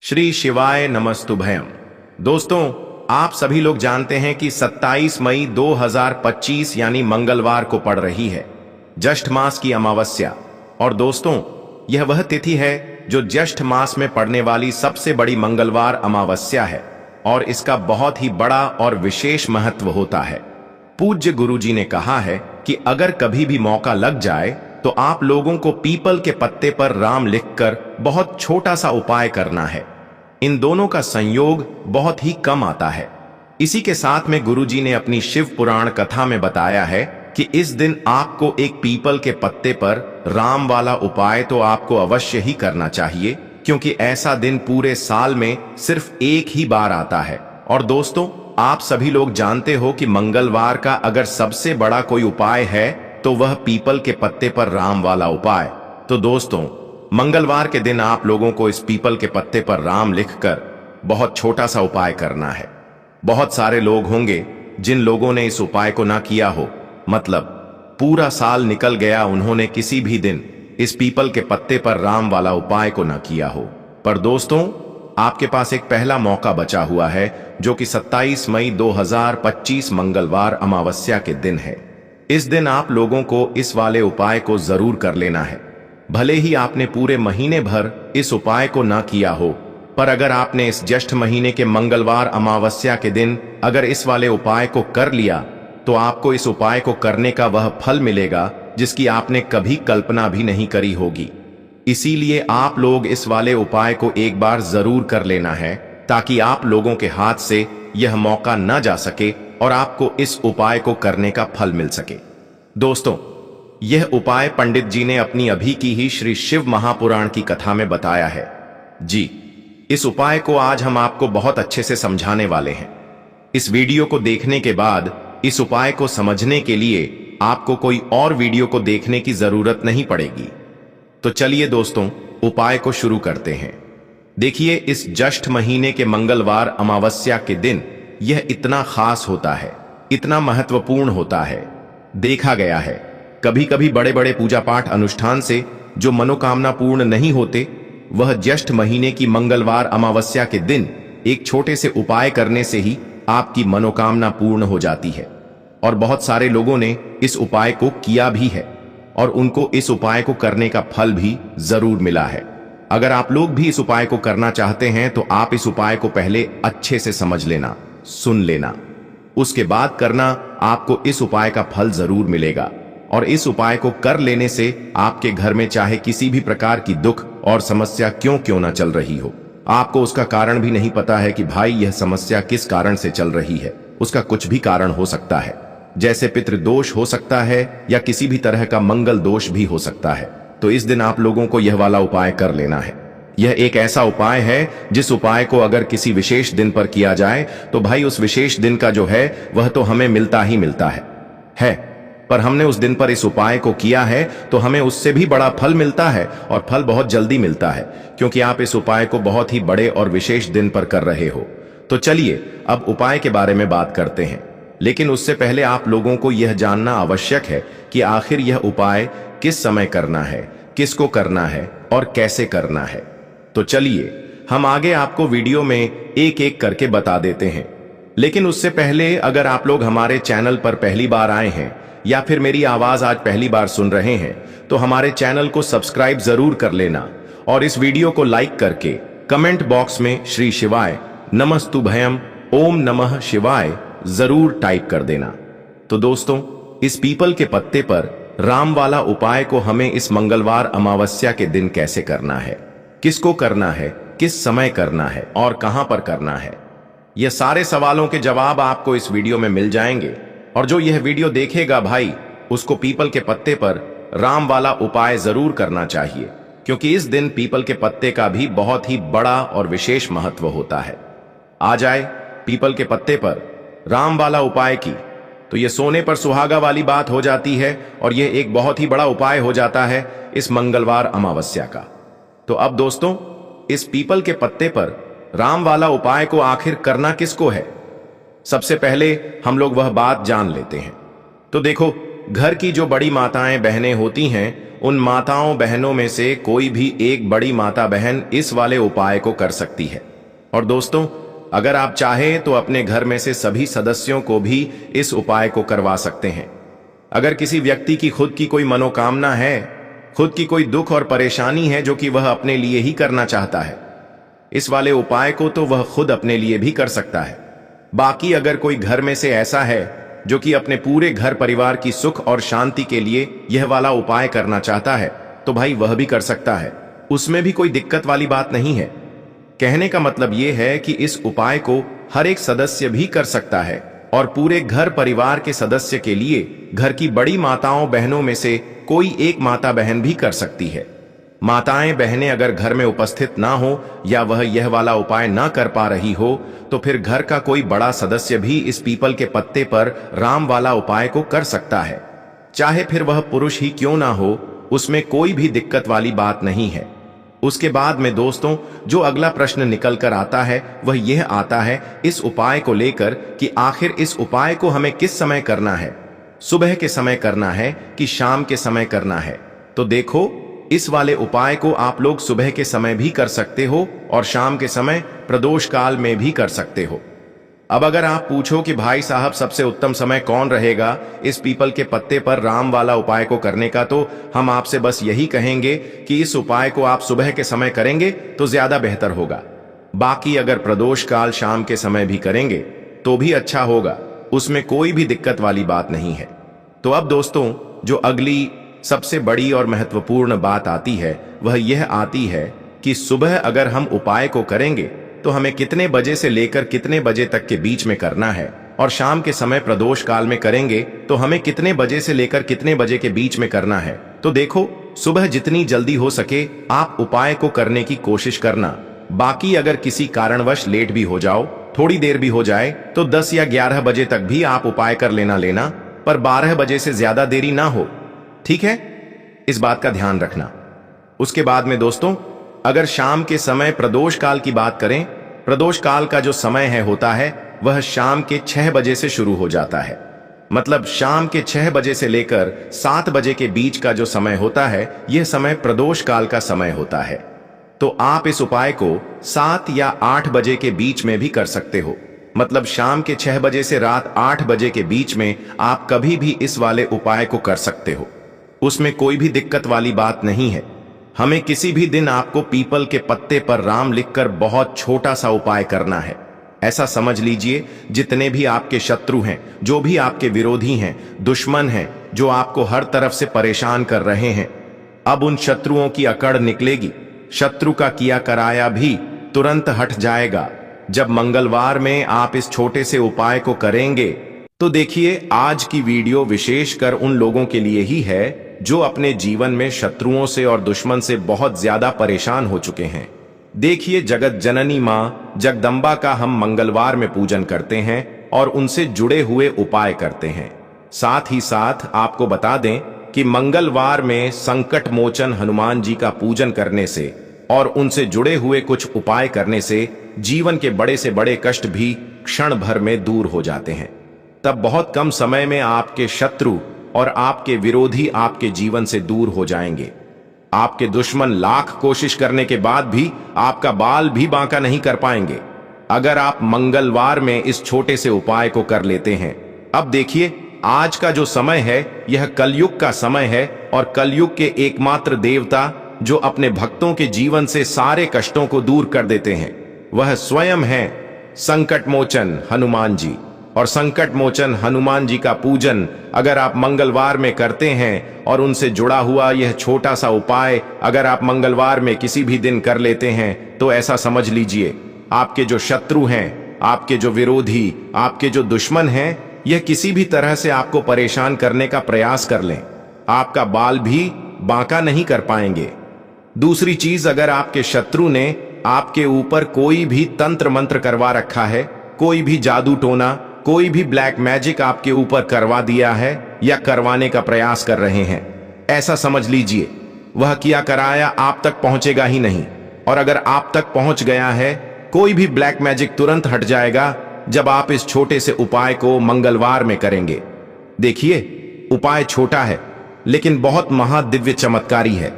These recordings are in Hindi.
श्री शिवाय नमस्तुभयम। दोस्तों, आप सभी लोग जानते हैं कि 27 मई 2025 यानी मंगलवार को पड़ रही है ज्येष्ठ मास की अमावस्या। और दोस्तों, यह वह तिथि है जो ज्येष्ठ मास में पड़ने वाली सबसे बड़ी मंगलवार अमावस्या है और इसका बहुत ही बड़ा और विशेष महत्व होता है। पूज्य गुरुजी ने कहा है कि अगर कभी भी मौका लग जाए तो आप लोगों को पीपल के पत्ते पर राम लिखकर बहुत छोटा सा उपाय करना है। इन दोनों का संयोग बहुत ही कम आता है। इसी के साथ में गुरुजी ने अपनी शिव पुराण कथा में बताया है कि इस दिन आपको एक पीपल के पत्ते पर राम वाला उपाय तो आपको अवश्य ही करना चाहिए, क्योंकि ऐसा दिन पूरे साल में सिर्फ एक ही बार आता है। और दोस्तों, आप सभी लोग जानते हो कि मंगलवार का अगर सबसे बड़ा कोई उपाय है तो वह पीपल के पत्ते पर राम वाला उपाय। तो दोस्तों, मंगलवार के दिन आप लोगों को इस पीपल के पत्ते पर राम लिखकर बहुत छोटा सा उपाय करना है। बहुत सारे लोग होंगे जिन लोगों ने इस उपाय को ना किया हो, मतलब पूरा साल निकल गया, उन्होंने किसी भी दिन इस पीपल के पत्ते पर राम वाला उपाय को ना किया हो। पर दोस्तों, आपके पास एक पहला मौका बचा हुआ है, जो कि 27 मई 2025 मंगलवार अमावस्या के दिन है। इस दिन आप लोगों को इस वाले उपाय को जरूर कर लेना है। भले ही आपने पूरे महीने भर इस उपाय को ना किया हो, पर अगर आपने इस ज्येष्ठ महीने के मंगलवार अमावस्या के दिन अगर इस वाले उपाय को कर लिया तो आपको इस उपाय को करने का वह फल मिलेगा जिसकी आपने कभी कल्पना भी नहीं करी होगी। इसीलिए आप लोग इस वाले उपाय को एक बार जरूर कर लेना है, ताकि आप लोगों के हाथ से यह मौका न जा सके और आपको इस उपाय को करने का फल मिल सके। दोस्तों, यह उपाय पंडित जी ने अपनी अभी की ही श्री शिव महापुराण की कथा में बताया है। जी, इस उपाय को आज हम आपको बहुत अच्छे से समझाने वाले हैं। इस वीडियो को देखने के बाद इस उपाय को समझने के लिए आपको कोई और वीडियो को देखने की जरूरत नहीं पड़ेगी। तो चलिए दोस्तों, उपाय को शुरू करते हैं। देखिए, इस ज्येष्ठ महीने के मंगलवार अमावस्या के दिन यह इतना खास होता है, इतना महत्वपूर्ण होता है। देखा गया है कभी कभी बड़े बड़े पूजा पाठ अनुष्ठान से जो मनोकामना पूर्ण नहीं होते, वह ज्येष्ठ महीने की मंगलवार अमावस्या के दिन एक छोटे से उपाय करने से ही आपकी मनोकामना पूर्ण हो जाती है। और बहुत सारे लोगों ने इस उपाय को किया भी है और उनको इस उपाय को करने का फल भी जरूर मिला है। अगर आप लोग भी इस उपाय को करना चाहते हैं तो आप इस उपाय को पहले अच्छे से समझ लेना, सुन लेना, उसके बाद करना। आपको इस उपाय का फल जरूर मिलेगा और इस उपाय को कर लेने से आपके घर में चाहे किसी भी प्रकार की दुख और समस्या क्यों ना चल रही हो, आपको उसका कारण भी नहीं पता है कि भाई यह समस्या किस कारण से चल रही है। उसका कुछ भी कारण हो सकता है, जैसे पितृदोष हो सकता है या किसी भी तरह का मंगल दोष भी हो सकता है। तो इस दिन आप लोगों को यह वाला उपाय कर लेना है। यह एक ऐसा उपाय है जिस उपाय को अगर किसी विशेष दिन पर किया जाए तो भाई उस विशेष दिन का जो है वह तो हमें मिलता ही मिलता है। पर हमने उस दिन पर इस उपाय को किया है तो हमें उससे भी बड़ा फल मिलता है और फल बहुत जल्दी मिलता है, क्योंकि आप इस उपाय को बहुत ही बड़े और विशेष दिन पर कर रहे हो। तो चलिए अब उपाय के बारे में बात करते हैं, लेकिन उससे पहले आप लोगों को यह जानना आवश्यक है कि आखिर यह उपाय किस समय करना है, किसको करना है और कैसे करना है। तो चलिए हम आगे आपको वीडियो में एक एक करके बता देते हैं। लेकिन उससे पहले अगर आप लोग हमारे चैनल पर पहली बार आए हैं या फिर मेरी आवाज आज पहली बार सुन रहे हैं तो हमारे चैनल को सब्सक्राइब जरूर कर लेना और इस वीडियो को लाइक करके कमेंट बॉक्स में श्री शिवाय नमस्तुभयम ओम नमः शिवाय जरूर टाइप कर देना। तो दोस्तों, इस पीपल के पत्ते पर राम वाला उपाय को हमें इस मंगलवार अमावस्या के दिन कैसे करना है, किसको करना है, किस समय करना है और कहां पर करना है, यह सारे सवालों के जवाब आपको इस वीडियो में मिल जाएंगे। और जो यह वीडियो देखेगा भाई, उसको पीपल के पत्ते पर राम वाला उपाय जरूर करना चाहिए, क्योंकि इस दिन पीपल के पत्ते का भी बहुत ही बड़ा और विशेष महत्व होता है। आ जाए पीपल के पत्ते पर राम वाला उपाय की तो यह सोने पर सुहागा वाली बात हो जाती है और यह एक बहुत ही बड़ा उपाय हो जाता है इस मंगलवार अमावस्या का। तो अब दोस्तों, इस पीपल के पत्ते पर राम वाला उपाय को आखिर करना किसको है, सबसे पहले हम लोग वह बात जान लेते हैं। तो देखो, घर की जो बड़ी माताएं बहनें होती हैं उन माताओं बहनों में से कोई भी एक बड़ी माता बहन इस वाले उपाय को कर सकती है। और दोस्तों, अगर आप चाहें तो अपने घर में से सभी सदस्यों को भी इस उपाय को करवा सकते हैं। अगर किसी व्यक्ति की खुद की कोई मनोकामना है, खुद की कोई दुख और परेशानी है जो कि वह अपने लिए ही करना चाहता है, इस वाले उपाय को तो वह खुद अपने लिए भी कर सकता है। बाकी अगर कोई घर में से ऐसा है जो कि अपने पूरे घर परिवार की सुख और शांति के लिए यह वाला उपाय करना चाहता है, तो भाई वह भी कर सकता है, उसमें भी कोई दिक्कत वाली बात नहीं है। कहने का मतलब यह है कि इस उपाय को हर एक सदस्य भी कर सकता है और पूरे घर परिवार के सदस्य के लिए घर की बड़ी माताओं बहनों में से कोई एक माता बहन भी कर सकती है। माताएं बहनें अगर घर में उपस्थित ना हो या वह यह वाला उपाय ना कर पा रही हो, तो फिर घर का कोई बड़ा सदस्य भी इस पीपल के पत्ते पर राम वाला उपाय को कर सकता है। चाहे फिर वह पुरुष ही क्यों ना हो, उसमें कोई भी दिक्कत वाली बात नहीं है। उसके बाद में दोस्तों, जो अगला प्रश्न निकल कर आता है वह यह आता है इस उपाय को लेकर कि आखिर इस उपाय को हमें किस समय करना है, सुबह के समय करना है कि शाम के समय करना है। तो देखो, इस वाले उपाय को आप लोग सुबह के समय भी कर सकते हो और शाम के समय प्रदोष काल में भी कर सकते हो। अब अगर आप पूछो कि भाई साहब सबसे उत्तम समय कौन रहेगा इस पीपल के पत्ते पर राम वाला उपाय को करने का, तो हम आपसे बस यही कहेंगे कि इस उपाय को आप सुबह के समय करेंगे तो ज्यादा बेहतर होगा। बाकी अगर प्रदोष काल शाम के समय भी करेंगे तो भी अच्छा होगा, उसमें कोई भी दिक्कत वाली बात नहीं है। तो अब दोस्तों, जो अगली सबसे बड़ी और महत्वपूर्ण बात आती है वह यह आती है कि सुबह अगर हम उपाय को करेंगे तो हमें कितने बजे से लेकर कितने बजे तक के बीच में करना है, और शाम के समय प्रदोष काल में करेंगे तो हमें कितने बजे से लेकर कितने बजे के बीच में करना है। तो देखो, सुबह जितनी जल्दी हो सके आप उपाय को करने की कोशिश करना। बाकी अगर किसी कारणवश लेट भी हो जाओ, थोड़ी देर भी हो जाए, तो 10 या 11 बजे तक भी आप उपाय कर लेना, पर 12 बजे से ज्यादा देरी ना हो, ठीक है? इस बात का ध्यान रखना। उसके बाद में दोस्तों, अगर शाम के समय प्रदोष काल की बात करें, प्रदोष काल का जो समय होता है वह शाम के 6 बजे से शुरू हो जाता है। मतलब शाम के 6 बजे से लेकर 7 बजे के बीच का जो समय होता है, यह समय प्रदोष काल का समय होता है। तो आप इस उपाय को 7 या 8 बजे के बीच में भी कर सकते हो। मतलब शाम के 6 बजे से रात 8 बजे के बीच में आप कभी भी इस वाले उपाय को कर सकते हो, उसमें कोई भी दिक्कत वाली बात नहीं है। हमें किसी भी दिन आपको पीपल के पत्ते पर राम लिखकर बहुत छोटा सा उपाय करना है। ऐसा समझ लीजिए, जितने भी आपके शत्रु हैं, जो भी आपके विरोधी हैं, दुश्मन हैं, जो आपको हर तरफ से परेशान कर रहे हैं, अब उन शत्रुओं की अकड़ निकलेगी। शत्रु का किया कराया भी तुरंत हट जाएगा जब मंगलवार में आप इस छोटे से उपाय को करेंगे। तो देखिए, आज की वीडियो विशेषकर उन लोगों के लिए ही है जो अपने जीवन में शत्रुओं से और दुश्मन से बहुत ज्यादा परेशान हो चुके हैं। देखिए, जगत जननी मां जगदम्बा का हम मंगलवार में पूजन करते हैं और उनसे जुड़े हुए उपाय करते हैं। साथ ही साथ आपको बता दें कि मंगलवार में संकट मोचन हनुमान जी का पूजन करने से और उनसे जुड़े हुए कुछ उपाय करने से जीवन के बड़े से बड़े कष्ट भी क्षण भर में दूर हो जाते हैं। तब बहुत कम समय में आपके शत्रु और आपके विरोधी आपके जीवन से दूर हो जाएंगे। आपके दुश्मन लाख कोशिश करने के बाद भी आपका बाल भी बांका नहीं कर पाएंगे, अगर आप मंगलवार में इस छोटे से उपाय को कर लेते हैं। अब देखिए, आज का जो समय है यह कलयुग का समय है और कलयुग के एकमात्र देवता जो अपने भक्तों के जीवन से सारे कष्टों को दूर कर देते हैं, वह स्वयं है संकट मोचन हनुमान जी। और संकट मोचन हनुमान जी का पूजन अगर आप मंगलवार में करते हैं और उनसे जुड़ा हुआ यह छोटा सा उपाय अगर आप मंगलवार में किसी भी दिन कर लेते हैं, तो ऐसा समझ लीजिए, आपके जो शत्रु हैं, आपके जो विरोधी, आपके जो दुश्मन हैं, यह किसी भी तरह से आपको परेशान करने का प्रयास कर लें, आपका बाल भी बांका नहीं कर पाएंगे। दूसरी चीज, अगर आपके शत्रु ने आपके ऊपर कोई भी तंत्र मंत्र करवा रखा है, कोई भी जादू टोना, कोई भी ब्लैक मैजिक आपके ऊपर करवा दिया है या करवाने का प्रयास कर रहे हैं, ऐसा समझ लीजिए वह किया कराया आप तक पहुंचेगा ही नहीं। और अगर आप तक पहुंच गया है, कोई भी ब्लैक मैजिक तुरंत हट जाएगा जब आप इस छोटे से उपाय को मंगलवार में करेंगे। देखिए, उपाय छोटा है लेकिन बहुत महादिव्य चमत्कारी है।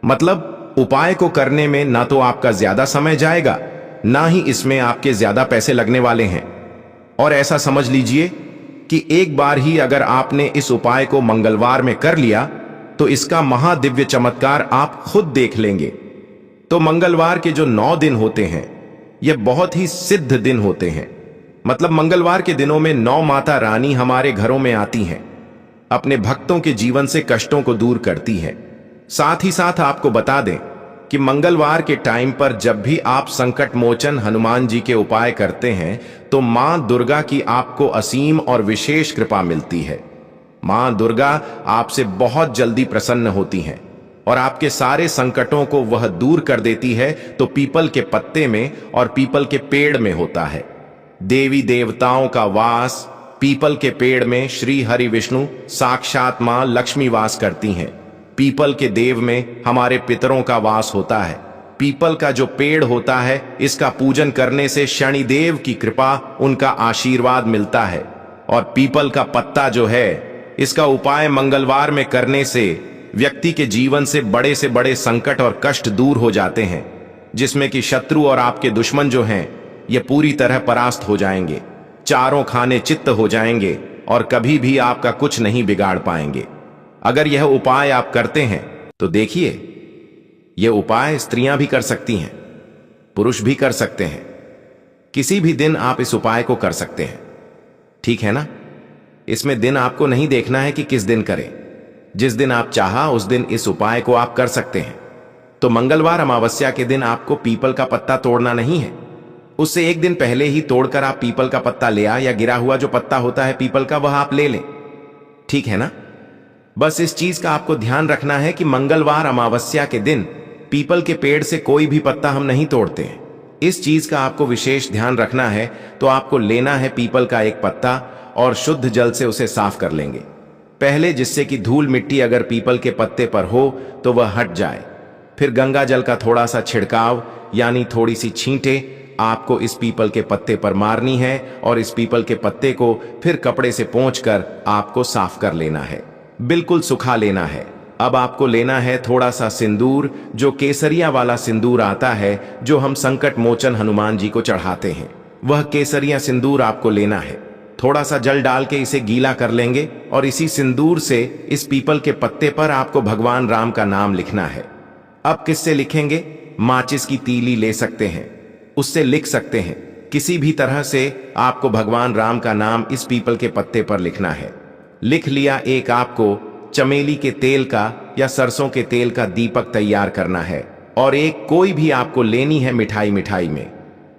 मतलब उपाय को करने में ना तो आपका ज्यादा समय जाएगा, ना ही इसमें आपके ज्यादा पैसे लगने वाले हैं। और ऐसा समझ लीजिए कि एक बार ही अगर आपने इस उपाय को मंगलवार में कर लिया तो इसका महादिव्य चमत्कार आप खुद देख लेंगे। तो मंगलवार के जो 9 दिन होते हैं यह बहुत ही सिद्ध दिन होते हैं। मतलब मंगलवार के दिनों में 9 माता रानी हमारे घरों में आती हैं, अपने भक्तों के जीवन से कष्टों को दूर करती है। साथ ही साथ आपको बता दें कि मंगलवार के टाइम पर जब भी आप संकट मोचन हनुमान जी के उपाय करते हैं तो मां दुर्गा की आपको असीम और विशेष कृपा मिलती है। मां दुर्गा आपसे बहुत जल्दी प्रसन्न होती हैं और आपके सारे संकटों को वह दूर कर देती है। तो पीपल के पत्ते में और पीपल के पेड़ में होता है देवी देवताओं का वास। पीपल के पेड़ में श्री हरि विष्णु साक्षात मां लक्ष्मी वास करती हैं। पीपल के देव में हमारे पितरों का वास होता है। पीपल का जो पेड़ होता है इसका पूजन करने से शनिदेव की कृपा, उनका आशीर्वाद मिलता है। और पीपल का पत्ता जो है इसका उपाय मंगलवार में करने से व्यक्ति के जीवन से बड़े संकट और कष्ट दूर हो जाते हैं, जिसमें कि शत्रु और आपके दुश्मन जो हैं ये पूरी तरह परास्त हो जाएंगे, चारों खाने चित्त हो जाएंगे और कभी भी आपका कुछ नहीं बिगाड़ पाएंगे। अगर यह उपाय आप करते हैं तो देखिए, यह उपाय स्त्रियां भी कर सकती हैं, पुरुष भी कर सकते हैं। किसी भी दिन आप इस उपाय को कर सकते हैं, ठीक है ना। इसमें दिन आपको नहीं देखना है कि किस दिन करें, जिस दिन आप चाहा उस दिन इस उपाय को आप कर सकते हैं। तो मंगलवार अमावस्या के दिन आपको पीपल का पत्ता तोड़ना नहीं है, उससे एक दिन पहले ही तोड़कर आप पीपल का पत्ता ले आए, या गिरा हुआ जो पत्ता होता है पीपल का वह आप ले लें, ठीक है ना। बस इस चीज का आपको ध्यान रखना है कि मंगलवार अमावस्या के दिन पीपल के पेड़ से कोई भी पत्ता हम नहीं तोड़ते हैं। इस चीज का आपको विशेष ध्यान रखना है। तो आपको लेना है पीपल का एक पत्ता और शुद्ध जल से उसे साफ कर लेंगे पहले, जिससे कि धूल मिट्टी अगर पीपल के पत्ते पर हो तो वह हट जाए। फिर गंगा जल का थोड़ा सा छिड़काव यानी थोड़ी सी छींटे आपको इस पीपल के पत्ते पर मारनी है और इस पीपल के पत्ते को फिर कपड़े से पोंछकर आपको साफ कर लेना है, बिल्कुल सुखा लेना है। अब आपको लेना है थोड़ा सा सिंदूर, जो केसरिया वाला सिंदूर आता है जो हम संकट मोचन हनुमान जी को चढ़ाते हैं, वह केसरिया सिंदूर आपको लेना है। थोड़ा सा जल डाल के इसे गीला कर लेंगे और इसी सिंदूर से इस पीपल के पत्ते पर आपको भगवान राम का नाम लिखना है। अब किससे लिखेंगे? माचिस की तीली ले सकते हैं, उससे लिख सकते हैं। किसी भी तरह से आपको भगवान राम का नाम इस पीपल के पत्ते पर लिखना है। लिख लिया। एक आपको चमेली के तेल का या सरसों के तेल का दीपक तैयार करना है और एक कोई भी आपको लेनी है मिठाई में।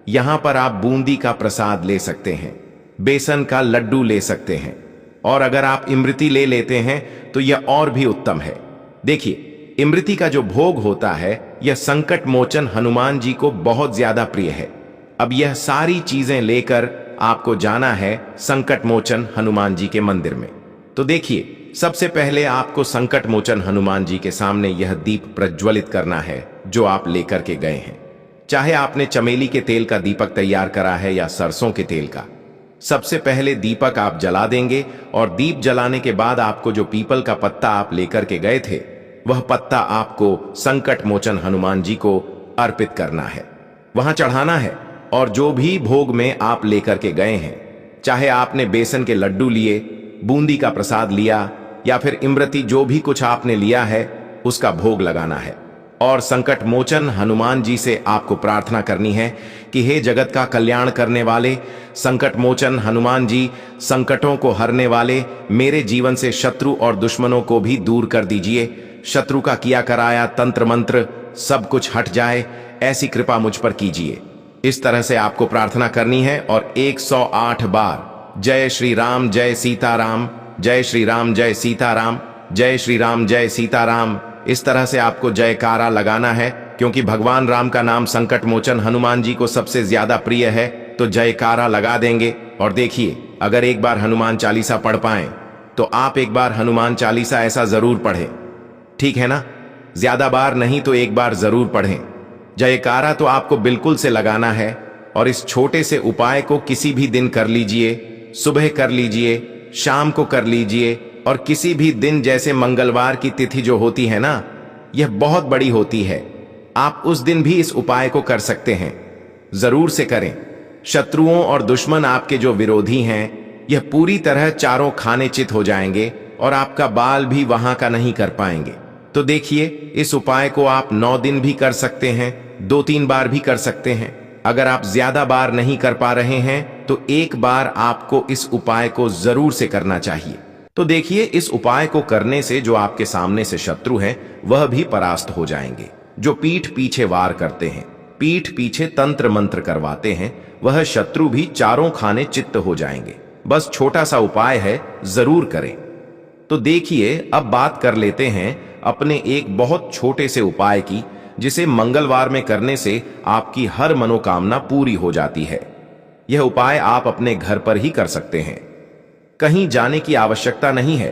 यहां पर आप बूंदी का प्रसाद ले सकते हैं, बेसन का लड्डू ले सकते हैं, और अगर आप इमरती ले लेते हैं तो यह और भी उत्तम है। देखिए, इमरती का जो भोग होता है यह संकट मोचन हनुमान जी को बहुत ज्यादा प्रिय है। अब यह सारी चीजें लेकर आपको जाना है संकट मोचन हनुमान जी के मंदिर में। तो देखिए, सबसे पहले आपको संकट मोचन हनुमान जी के सामने यह दीप प्रज्वलित करना है जो आप लेकर के गए हैं। चाहे आपने चमेली के तेल का दीपक तैयार करा है या सरसों के तेल का, सबसे पहले दीपक आप जला देंगे और दीप जलाने के बाद आपको जो पीपल का पत्ता आप लेकर के गए थे वह पत्ता आपको संकट मोचन हनुमान जी को अर्पित करना है, वहां चढ़ाना है। और जो भी भोग में आप लेकर के गए हैं, चाहे आपने बेसन के लड्डू लिए, बूंदी का प्रसाद लिया या फिर इमरती, जो भी कुछ आपने लिया है उसका भोग लगाना है। और संकट मोचन हनुमान जी से आपको प्रार्थना करनी है कि हे जगत का कल्याण करने वाले संकट मोचन हनुमान जी, संकटों को हरने वाले, मेरे जीवन से शत्रु और दुश्मनों को भी दूर कर दीजिए। शत्रु का किया कराया तंत्र मंत्र सब कुछ हट जाए, ऐसी कृपा मुझ पर कीजिए। इस तरह से आपको प्रार्थना करनी है और 108 बार जय श्री राम जय सीताराम, जय श्री राम जय सीताराम, जय श्री राम जय सीताराम, इस तरह से आपको जयकारा लगाना है। क्योंकि भगवान राम का नाम संकट मोचन हनुमान जी को सबसे ज्यादा प्रिय है, तो जयकारा लगा देंगे। और देखिए, अगर एक बार हनुमान चालीसा पढ़ पाएं तो आप एक बार हनुमान चालीसा ऐसा जरूर पढ़ें, ठीक है ना। ज्यादा बार नहीं तो एक बार जरूर पढ़ें। जयकारा तो आपको बिल्कुल से लगाना है। और इस छोटे से उपाय को किसी भी दिन कर लीजिए, सुबह कर लीजिए, शाम को कर लीजिए, और किसी भी दिन जैसे मंगलवार की तिथि जो होती है ना, यह बहुत बड़ी होती है। आप उस दिन भी इस उपाय को कर सकते हैं। जरूर से करें। शत्रुओं और दुश्मन आपके जो विरोधी हैं, यह पूरी तरह चारों खाने चित हो जाएंगे और आपका बाल भी वहां का नहीं कर पाएंगे। तो देखिए, इस उपाय को आप 9 दिन भी कर सकते हैं, 2-3 बार भी कर सकते हैं। अगर आप ज्यादा बार नहीं कर पा रहे हैं तो एक बार आपको इस उपाय को जरूर से करना चाहिए। तो देखिए, इस उपाय को करने से जो आपके सामने से शत्रु हैं वह भी परास्त हो जाएंगे। जो पीठ पीछे वार करते हैं, पीठ पीछे तंत्र मंत्र करवाते हैं, वह शत्रु भी चारों खाने चित्त हो जाएंगे। बस छोटा सा उपाय है, जरूर करें। तो देखिए, अब बात कर लेते हैं अपने एक बहुत छोटे से उपाय की, जिसे मंगलवार में करने से आपकी हर मनोकामना पूरी हो जाती है। यह उपाय आप अपने घर पर ही कर सकते हैं, कहीं जाने की आवश्यकता नहीं है।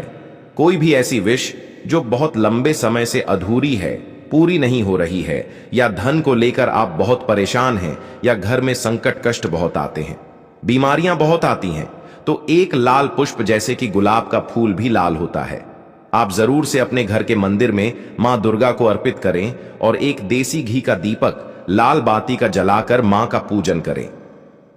कोई भी ऐसी विश जो बहुत लंबे समय से अधूरी है, पूरी नहीं हो रही है, या धन को लेकर आप बहुत परेशान हैं, या घर में संकट कष्ट बहुत आते हैं, बीमारियां बहुत आती हैं, तो एक लाल पुष्प जैसे कि गुलाब का फूल भी लाल होता है, आप जरूर से अपने घर के मंदिर में मां दुर्गा को अर्पित करें और एक देसी घी का दीपक लाल बाती का जलाकर मां का पूजन करें।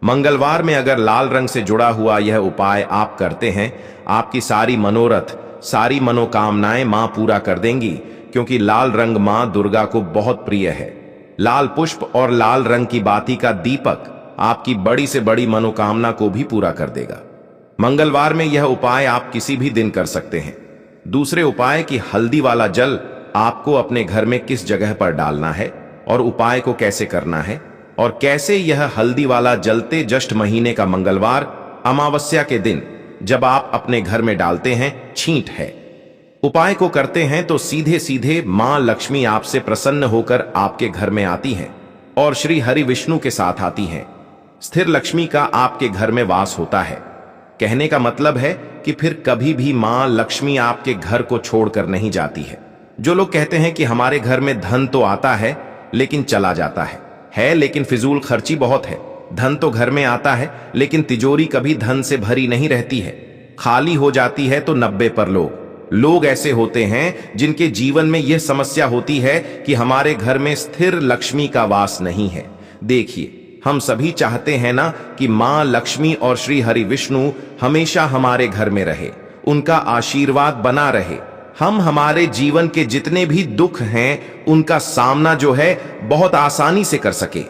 मंगलवार में अगर लाल रंग से जुड़ा हुआ यह उपाय आप करते हैं, आपकी सारी मनोरथ, सारी मनोकामनाएं मां पूरा कर देंगी, क्योंकि लाल रंग मां दुर्गा को बहुत प्रिय है। लाल पुष्प और लाल रंग की बाती का दीपक आपकी बड़ी से बड़ी मनोकामना को भी पूरा कर देगा। मंगलवार में यह उपाय आप किसी भी दिन कर सकते हैं। दूसरे उपाय की हल्दी वाला जल आपको अपने घर में किस जगह पर डालना है और उपाय को कैसे करना है और कैसे यह हल्दी वाला जलते ज्येष्ठ महीने का मंगलवार अमावस्या के दिन जब आप अपने घर में डालते हैं, छींट है। उपाय को करते हैं तो सीधे सीधे मां लक्ष्मी आपसे प्रसन्न होकर आपके घर में आती हैं और श्री हरि विष्णु के साथ आती हैं। स्थिर लक्ष्मी का आपके घर में वास होता है। कहने का मतलब है कि फिर कभी भी मां लक्ष्मी आपके घर को छोड़कर नहीं जाती है। जो लोग कहते हैं कि हमारे घर में धन तो आता है लेकिन चला जाता है लेकिन फिजूल खर्ची बहुत है। धन तो घर में आता है लेकिन तिजोरी कभी धन से भरी नहीं रहती है, खाली हो जाती है। तो 90 पर लोग ऐसे होते हैं जिनके जीवन में यह समस्या होती है कि हमारे घर में स्थिर लक्ष्मी का वास नहीं है। देखिए, हम सभी चाहते हैं ना कि मां लक्ष्मी और श्री हरि विष्णु हमेशा हमारे घर में रहे, उनका आशीर्वाद बना रहे, हम हमारे जीवन के जितने भी दुख हैं उनका सामना जो है बहुत आसानी से कर सके।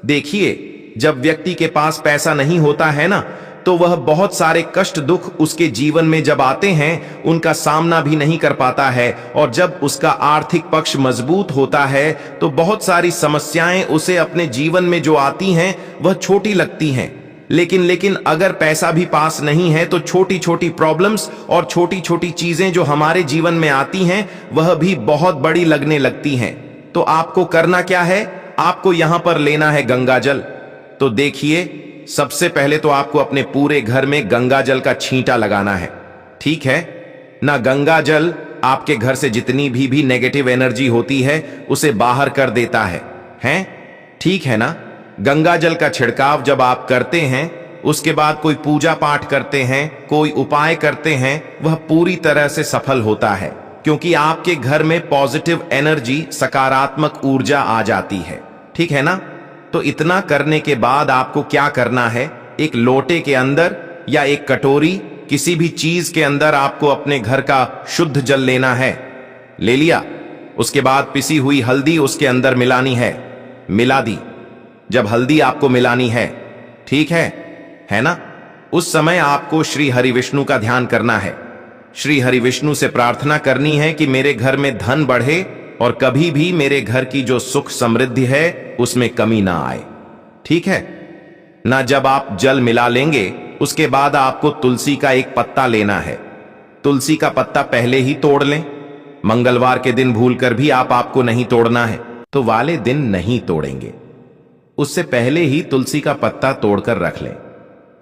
देखिए, जब व्यक्ति के पास पैसा नहीं होता है ना, तो वह बहुत सारे कष्ट दुख उसके जीवन में जब आते हैं उनका सामना भी नहीं कर पाता है, और जब उसका आर्थिक पक्ष मजबूत होता है तो बहुत सारी समस्याएं उसे अपने जीवन में जो आती हैं वह छोटी लगती हैं। लेकिन अगर पैसा भी पास नहीं है तो छोटी छोटी प्रॉब्लम्स और छोटी छोटी चीजें जो हमारे जीवन में आती हैं वह भी बहुत बड़ी लगने लगती हैं। तो आपको करना क्या है, आपको यहां पर लेना है गंगा जल। तो देखिए, सबसे पहले तो आपको अपने पूरे घर में गंगा जल का छींटा लगाना है, ठीक है ना। गंगा जल आपके घर से जितनी भी नेगेटिव एनर्जी होती है उसे बाहर कर देता है, ठीक है ना। गंगा जल का छिड़काव जब आप करते हैं, उसके बाद कोई पूजा पाठ करते हैं, कोई उपाय करते हैं, वह पूरी तरह से सफल होता है, क्योंकि आपके घर में पॉजिटिव एनर्जी, सकारात्मक ऊर्जा आ जाती है, ठीक है ना। तो इतना करने के बाद आपको क्या करना है, एक लोटे के अंदर या एक कटोरी, किसी भी चीज के अंदर आपको अपने घर का शुद्ध जल लेना है। ले लिया, उसके बाद पिसी हुई हल्दी उसके अंदर मिलानी है, मिला दी। जब हल्दी आपको मिलानी है, ठीक है ना, उस समय आपको श्री हरि विष्णु का ध्यान करना है। श्री हरि विष्णु से प्रार्थना करनी है कि मेरे घर में धन बढ़े और कभी भी मेरे घर की जो सुख समृद्धि है उसमें कमी ना आए, ठीक है ना। जब आप जल मिला लेंगे उसके बाद आपको तुलसी का एक पत्ता लेना है। तुलसी का पत्ता पहले ही तोड़ लें, मंगलवार के दिन भूलकर भी आपको नहीं तोड़ना है तो वाले दिन नहीं तोड़ेंगे, उससे पहले ही तुलसी का पत्ता तोड़कर रख लें।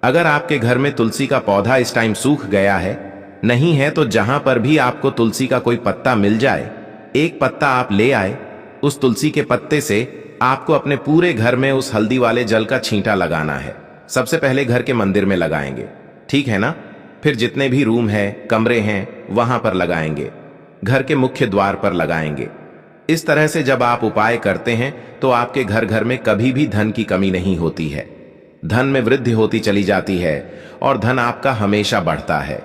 अगर आपके घर में तुलसी का पौधा इस टाइम सूख गया है, नहीं है, तो जहां पर भी आपको तुलसी का कोई पत्ता मिल जाए, एक पत्ता आप ले आए। उस तुलसी के पत्ते से आपको अपने पूरे घर में उस हल्दी वाले जल का छींटा लगाना है। सबसे पहले घर के मंदिर में लगाएंगे, ठीक है ना। फिर जितने भी रूम है, कमरे हैं, वहां पर लगाएंगे, घर के मुख्य द्वार पर लगाएंगे। इस तरह से जब आप उपाय करते हैं तो आपके घर घर में कभी भी धन की कमी नहीं होती है, धन में वृद्धि होती चली जाती है और धन आपका हमेशा बढ़ता है।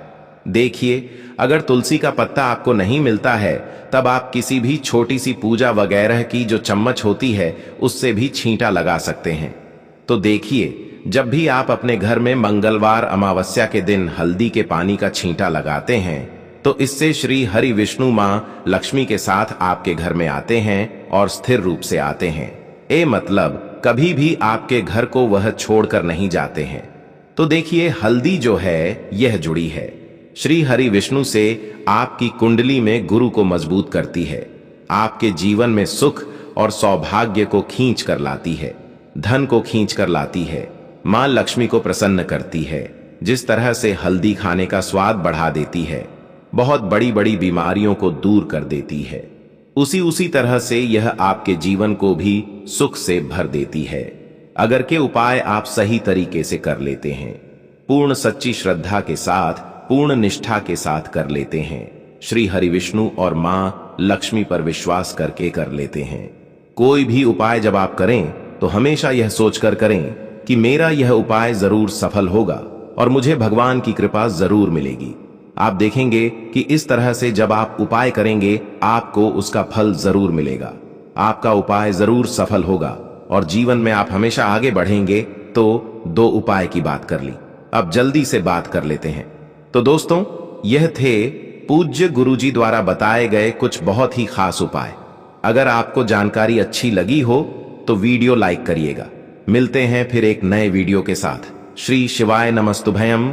देखिए, अगर तुलसी का पत्ता आपको नहीं मिलता है तब आप किसी भी छोटी सी पूजा वगैरह की जो चम्मच होती है उससे भी छींटा लगा सकते हैं। तो देखिए, जब भी आप अपने घर में मंगलवार अमावस्या के दिन हल्दी के पानी का छींटा लगाते हैं तो इससे श्री हरि विष्णु मां लक्ष्मी के साथ आपके घर में आते हैं और स्थिर रूप से आते हैं। मतलब कभी भी आपके घर को वह छोड़कर नहीं जाते हैं। तो देखिए, हल्दी जो है यह जुड़ी है श्री हरि विष्णु से, आपकी कुंडली में गुरु को मजबूत करती है, आपके जीवन में सुख और सौभाग्य को खींच कर लाती है, धन को खींच कर लाती है, मां लक्ष्मी को प्रसन्न करती है। जिस तरह से हल्दी खाने का स्वाद बढ़ा देती है, बहुत बड़ी बड़ी बीमारियों को दूर कर देती है, उसी तरह से यह आपके जीवन को भी सुख से भर देती है, अगर के उपाय आप सही तरीके से कर लेते हैं, पूर्ण सच्ची श्रद्धा के साथ, पूर्ण निष्ठा के साथ कर लेते हैं, श्री हरि विष्णु और मां लक्ष्मी पर विश्वास करके कर लेते हैं। कोई भी उपाय जब आप करें तो हमेशा यह सोचकर करें कि मेरा यह उपाय जरूर सफल होगा और मुझे भगवान की कृपा जरूर मिलेगी। आप देखेंगे कि इस तरह से जब आप उपाय करेंगे आपको उसका फल जरूर मिलेगा, आपका उपाय जरूर सफल होगा और जीवन में आप हमेशा आगे बढ़ेंगे। तो 2 उपाय की बात कर ली, अब जल्दी से बात कर लेते हैं। तो दोस्तों, यह थे पूज्य गुरुजी द्वारा बताए गए कुछ बहुत ही खास उपाय। अगर आपको जानकारी अच्छी लगी हो तो वीडियो लाइक करिएगा। मिलते हैं फिर एक नए वीडियो के साथ। श्री शिवाय नमस्तुभयम।